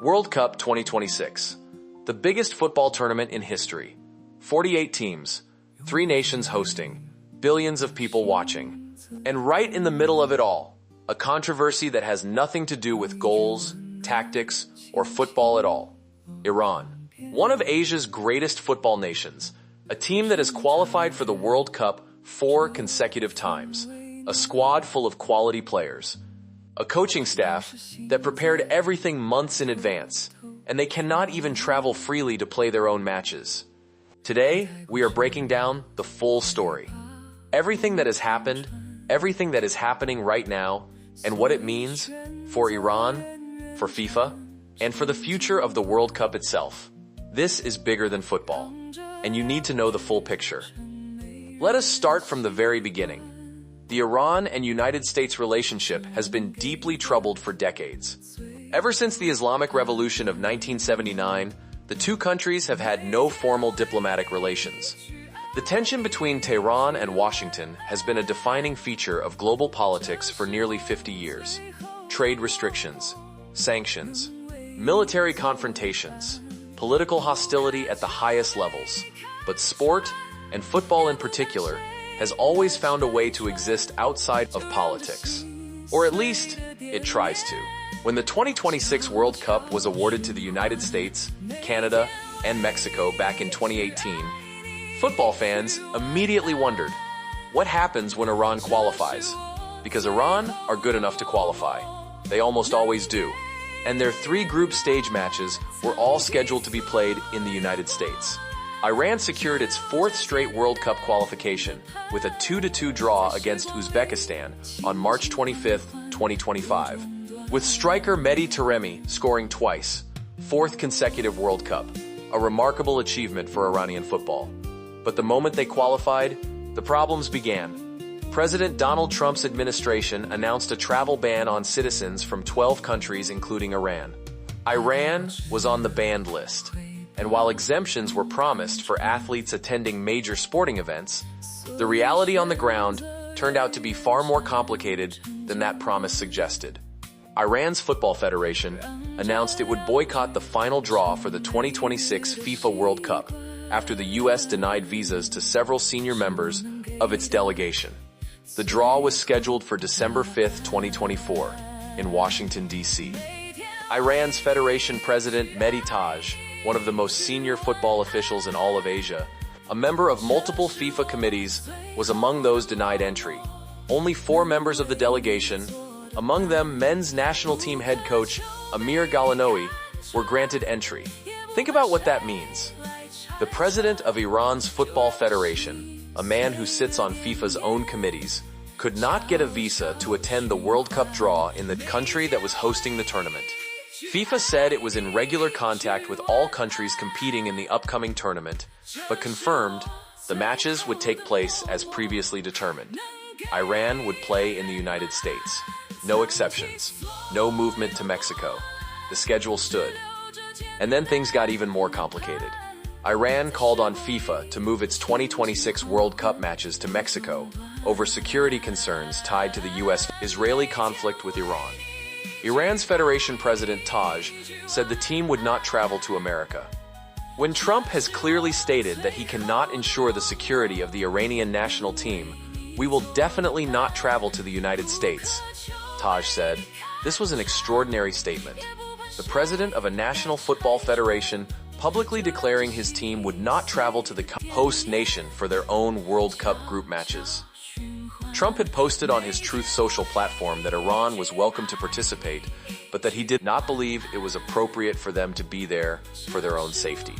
World Cup 2026. The biggest football tournament in history. 48 teams, 3 nations hosting, billions of people watching. And right in the middle of it all, a controversy that has nothing to do with goals, tactics, or football at all. Iran. One of Asia's greatest football nations, a team that has qualified for the World Cup 4 consecutive times, a squad full of quality players, a coaching staff that prepared everything months in advance, and they cannot even travel freely to play their own matches. Today, we are breaking down the full story. Everything that has happened, everything that is happening right now, and what it means for Iran, for FIFA, and for the future of the World Cup itself. This is bigger than football, and you need to know the full picture. Let us start from the very beginning. The Iran and United States relationship has been deeply troubled for decades. Ever since the Islamic Revolution of 1979, the two countries have had no formal diplomatic relations. The tension between Tehran and Washington has been a defining feature of global politics for nearly 50 years. Trade restrictions, sanctions, military confrontations, political hostility at the highest levels. But sport, and football in particular, has always found a way to exist outside of politics. Or at least, it tries to. When the 2026 World Cup was awarded to the United States, Canada, and Mexico back in 2018, football fans immediately wondered, what happens when Iran qualifies? Because Iran are good enough to qualify. They almost always do. And their 3 group stage matches were all scheduled to be played in the United States. Iran secured its 4th straight World Cup qualification with a 2-2 draw against Uzbekistan on March 25, 2025, with striker Mehdi Taremi scoring twice, 4th consecutive World Cup, a remarkable achievement for Iranian football. But the moment they qualified, the problems began. President Donald Trump's administration announced a travel ban on citizens from 12 countries including Iran. Iran was on the banned list. And while exemptions were promised for athletes attending major sporting events, the reality on the ground turned out to be far more complicated than that promise suggested. Iran's Football Federation announced it would boycott the final draw for the 2026 FIFA World Cup after the U.S. denied visas to several senior members of its delegation. The draw was scheduled for December 5, 2024, in Washington, D.C. Iran's Federation President Mehdi Taj, one of the most senior football officials in all of Asia, a member of multiple FIFA committees, was among those denied entry. Only 4 members of the delegation, among them men's national team head coach Amir Galanoui, were granted entry. Think about what that means. The president of Iran's Football Federation, a man who sits on FIFA's own committees, could not get a visa to attend the World Cup draw in the country that was hosting the tournament. FIFA said it was in regular contact with all countries competing in the upcoming tournament, but confirmed the matches would take place as previously determined. Iran would play in the United States. No exceptions. No movement to Mexico. The schedule stood. And then things got even more complicated. Iran called on FIFA to move its 2026 World Cup matches to Mexico over security concerns tied to the U.S.-Israeli conflict with Iran. Iran's Federation President Taj said the team would not travel to America. When Trump has clearly stated that he cannot ensure the security of the Iranian national team, we will definitely not travel to the United States, Taj said. This was an extraordinary statement. The president of a national football federation publicly declaring his team would not travel to the host nation for their own World Cup group matches. Trump had posted on his Truth Social platform that Iran was welcome to participate, but that he did not believe it was appropriate for them to be there for their own safety.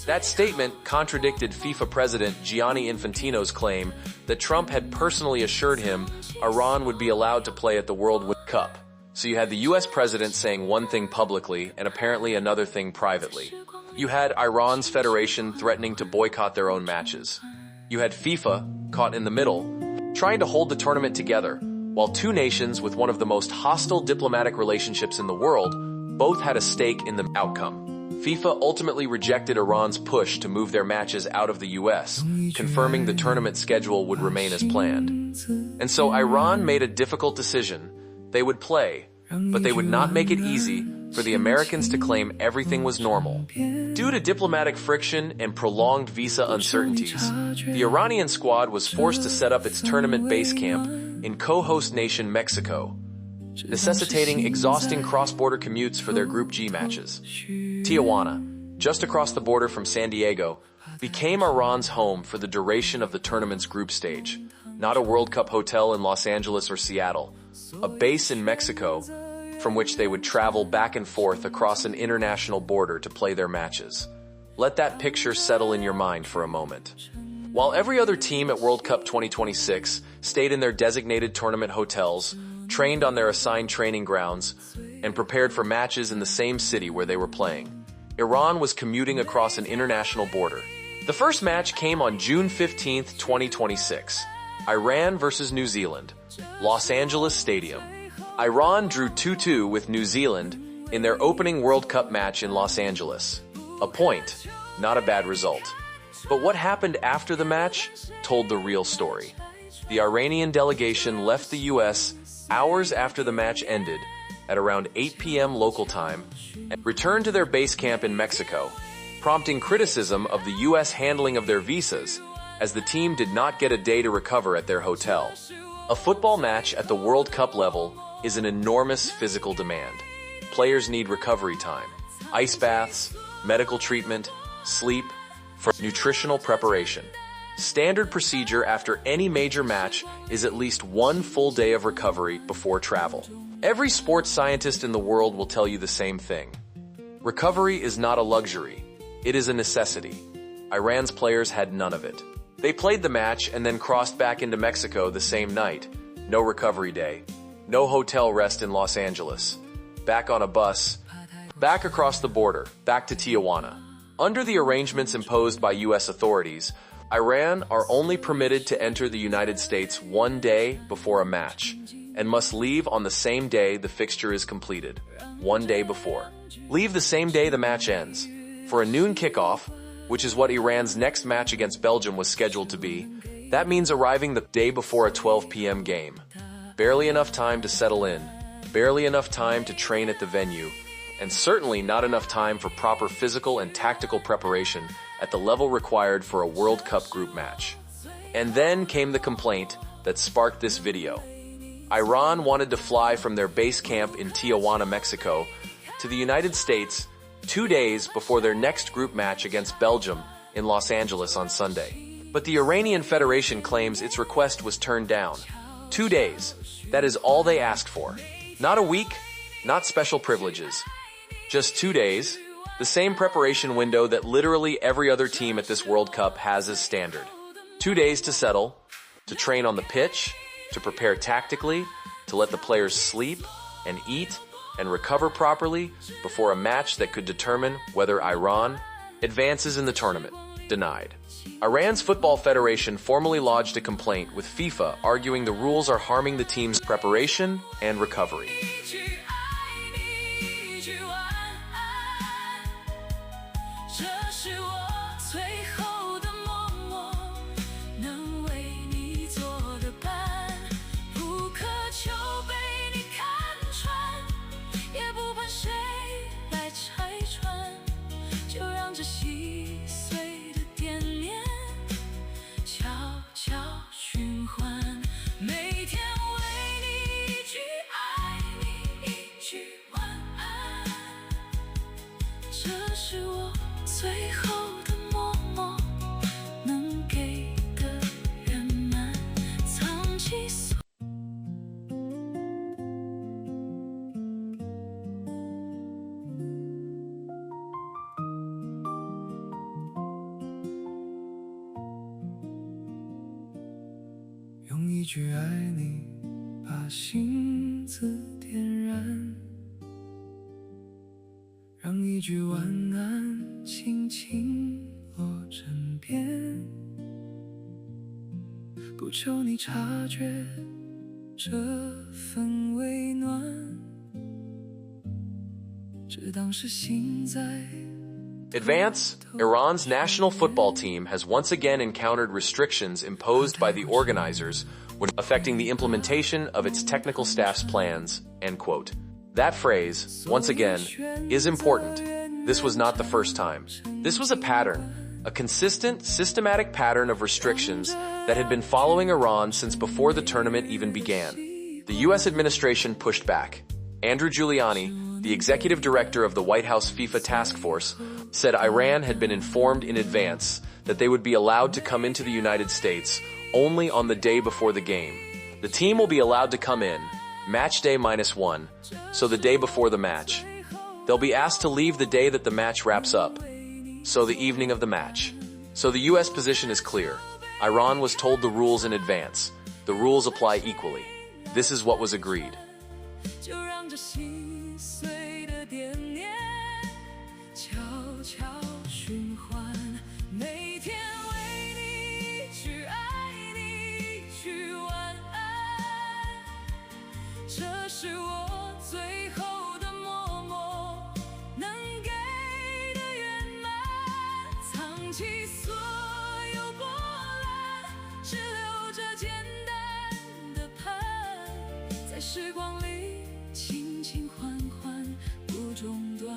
That statement contradicted FIFA President Gianni Infantino's claim that Trump had personally assured him Iran would be allowed to play at the World Cup. So you had the US president saying one thing publicly and apparently another thing privately. You had Iran's federation threatening to boycott their own matches. You had FIFA, caught in the middle, trying to hold the tournament together, while 2 nations with one of the most hostile diplomatic relationships in the world both had a stake in the outcome. FIFA ultimately rejected Iran's push to move their matches out of the US, confirming the tournament schedule would remain as planned. And so Iran made a difficult decision. They would play, but they would not make it easy for the Americans to claim everything was normal. Due to diplomatic friction and prolonged visa uncertainties, the Iranian squad was forced to set up its tournament base camp in co-host nation Mexico, necessitating exhausting cross-border commutes for their Group G matches. Tijuana, just across the border from San Diego, became Iran's home for the duration of the tournament's group stage. Not a World Cup hotel in Los Angeles or Seattle, a base in Mexico from which they would travel back and forth across an international border to play their matches. Let that picture settle in your mind for a moment. While every other team at World Cup 2026 stayed in their designated tournament hotels, trained on their assigned training grounds, and prepared for matches in the same city where they were playing, Iran was commuting across an international border. The first match came on June 15, 2026. Iran versus New Zealand, Los Angeles Stadium. Iran drew 2-2 with New Zealand in their opening World Cup match in Los Angeles. A point, not a bad result. But what happened after the match told the real story. The Iranian delegation left the U.S. hours after the match ended at around 8 p.m. local time and returned to their base camp in Mexico, prompting criticism of the U.S. handling of their visas as the team did not get a day to recover at their hotel. A football match at the World Cup level is an enormous physical demand. Players need recovery time, ice baths, medical treatment, sleep, for nutritional preparation. Standard procedure after any major match is at least one full day of recovery before travel. Every sports scientist in the world will tell you the same thing. Recovery is not a luxury, it is a necessity. Iran's players had none of it. They played the match and then crossed back into Mexico the same night. No recovery day. No hotel rest in Los Angeles. Back on a bus. Back across the border. Back to Tijuana. Under the arrangements imposed by U.S. authorities, Iran are only permitted to enter the United States one day before a match and must leave on the same day the fixture is completed. One day before. Leave the same day the match ends. For a noon kickoff, which is what Iran's next match against Belgium was scheduled to be, that means arriving the day before a 12 p.m. game. Barely enough time to settle in, barely enough time to train at the venue, and certainly not enough time for proper physical and tactical preparation at the level required for a World Cup group match. And then came the complaint that sparked this video. Iran wanted to fly from their base camp in Tijuana, Mexico, to the United States 2 days before their next group match against Belgium in Los Angeles on Sunday. But the Iranian Federation claims its request was turned down. 2 days. That is all they asked for. Not a week, not special privileges. Just 2 days, the same preparation window that literally every other team at this World Cup has as standard. 2 days to settle, to train on the pitch, to prepare tactically, to let the players sleep and eat and recover properly before a match that could determine whether Iran advances in the tournament. Denied. Iran's Football Federation formally lodged a complaint with FIFA arguing the rules are harming the team's preparation and recovery.用一句爱你把心字点燃，让一句晚安轻轻落枕边，不求你察觉这份温暖，只当是心在。 Advance, Iran's national football team has once again encountered restrictions imposed by the organizers when affecting the implementation of its technical staff's plans, end quote. That phrase, once again, is important. This was not the first time. This was a pattern, a consistent, systematic pattern of restrictions that had been following Iran since before the tournament even began. The U.S. administration pushed back. Andrew Giuliani, the executive director of the White House FIFA task force, said Iran had been informed in advance that they would be allowed to come into the United States only on the day before the game. The team will be allowed to come in, match day -1, so the day before the match. They'll be asked to leave the day that the match wraps up, so the evening of the match. So the U.S. position is clear. Iran was told the rules in advance. The rules apply equally. This is what was agreed. 就让这心碎的惦念悄悄循环，每天为你去爱你去晚安，这是我最后的默默能给的圆满，藏起所有波澜，只留着简单的盼，在时光里。 轻轻缓缓，不中断。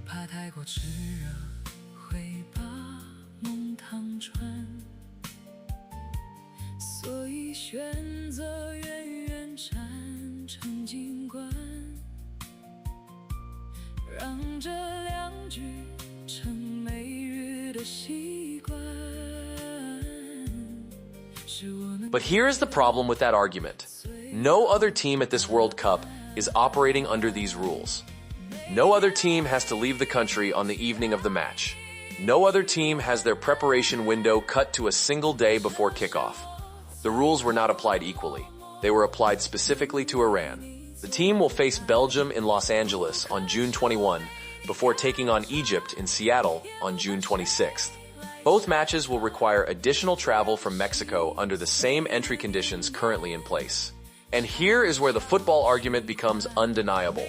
怕太过炽热会把梦烫穿，所以选择远远站。 成景观，让这两句成每日的习惯。 But here is the problem with that argument. No other team at this World Cup is operating under these rules. No other team has to leave the country on the evening of the match. No other team has their preparation window cut to a single day before kickoff. The rules were not applied equally. They were applied specifically to Iran. The team will face Belgium in Los Angeles on June 21 before taking on Egypt in Seattle on June 26th. Both matches will require additional travel from Mexico under the same entry conditions currently in place. And here is where the football argument becomes undeniable.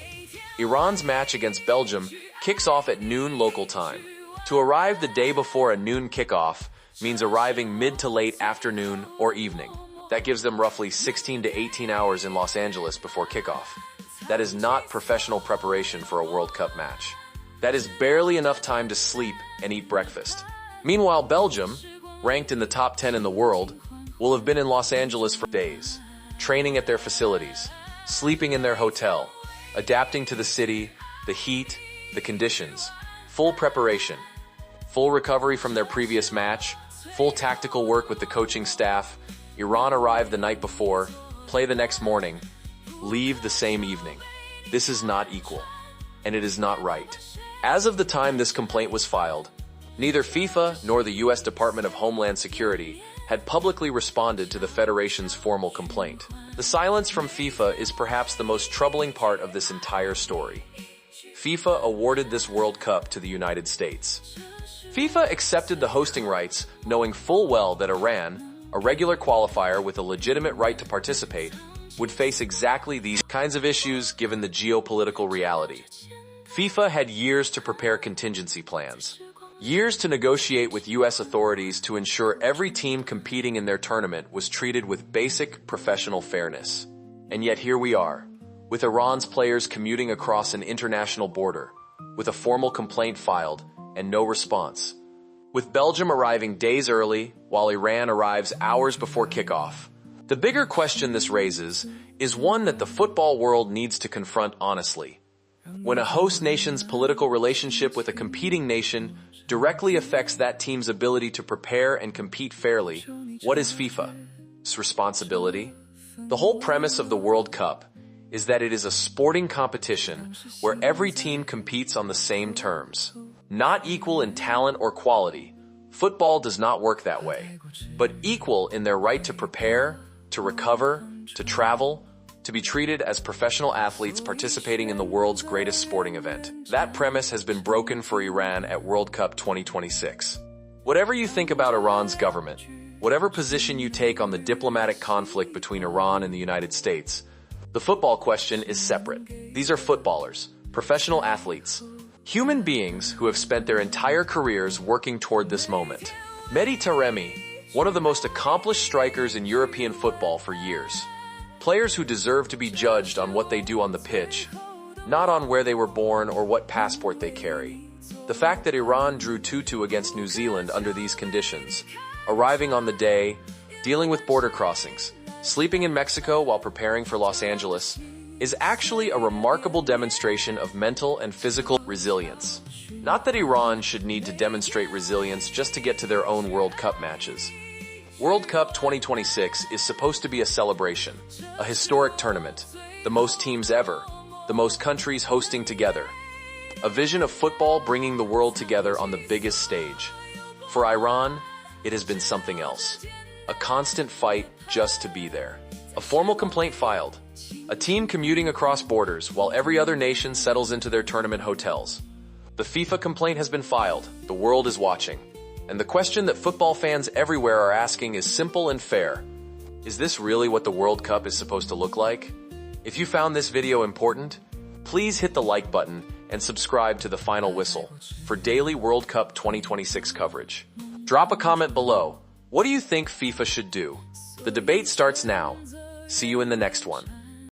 Iran's match against Belgium kicks off at noon local time. To arrive the day before a noon kickoff means arriving mid to late afternoon or evening. That gives them roughly 16 to 18 hours in Los Angeles before kickoff. That is not professional preparation for a World Cup match. That is barely enough time to sleep and eat breakfast. Meanwhile, Belgium, ranked in the top 10 in the world, will have been in Los Angeles for days, training at their facilities, sleeping in their hotel, adapting to the city, the heat, the conditions, full preparation, full recovery from their previous match, full tactical work with the coaching staff. Iran arrive the night before, play the next morning, leave the same evening. This is not equal, and it is not right. As of the time this complaint was filed, neither FIFA nor the U.S. Department of Homeland Security had publicly responded to the Federation's formal complaint. The silence from FIFA is perhaps the most troubling part of this entire story. FIFA awarded this World Cup to the United States. FIFA accepted the hosting rights, knowing full well that Iran, a regular qualifier with a legitimate right to participate, would face exactly these kinds of issues given the geopolitical reality. FIFA had years to prepare contingency plans, years to negotiate with U.S. authorities to ensure every team competing in their tournament was treated with basic professional fairness. And yet here we are, with Iran's players commuting across an international border, with a formal complaint filed and no response. With Belgium arriving days early, while Iran arrives hours before kickoff. The bigger question this raises is one that the football world needs to confront honestly. When a host nation's political relationship with a competing nation directly affects that team's ability to prepare and compete fairly, what is FIFA's responsibility? The whole premise of the World Cup is that it is a sporting competition where every team competes on the same terms. Not equal in talent or quality. Football does not work that way, but equal in their right to prepare, to recover, to travel, to be treated as professional athletes participating in the world's greatest sporting event. That premise has been broken for Iran at World Cup 2026. Whatever you think about Iran's government, whatever position you take on the diplomatic conflict between Iran and the United States, The football question is separate. These are footballers, professional athletes, human beings who have spent their entire careers working toward this moment. Mehdi Taremi, one of the most accomplished strikers in European football for years. Players who deserve to be judged on what they do on the pitch, not on where they were born or what passport they carry. The fact that Iran drew 2-2 against New Zealand under these conditions, arriving on the day, dealing with border crossings, sleeping in Mexico while preparing for Los Angeles, is actually a remarkable demonstration of mental and physical resilience. Not that Iran should need to demonstrate resilience just to get to their own World Cup matches. World Cup 2026 is supposed to be a celebration, a historic tournament, the most teams ever, the most countries hosting together. A vision of football bringing the world together on the biggest stage. For Iran, it has been something else. A constant fight just to be there. A formal complaint filed. A team commuting across borders while every other nation settles into their tournament hotels. The FIFA complaint has been filed. The world is watching. And the question that football fans everywhere are asking is simple and fair. Is this really what the World Cup is supposed to look like? If you found this video important, please hit the like button and subscribe to The Final Whistle for daily World Cup 2026 coverage. Drop a comment below. What do you think FIFA should do? The debate starts now. See you in the next one.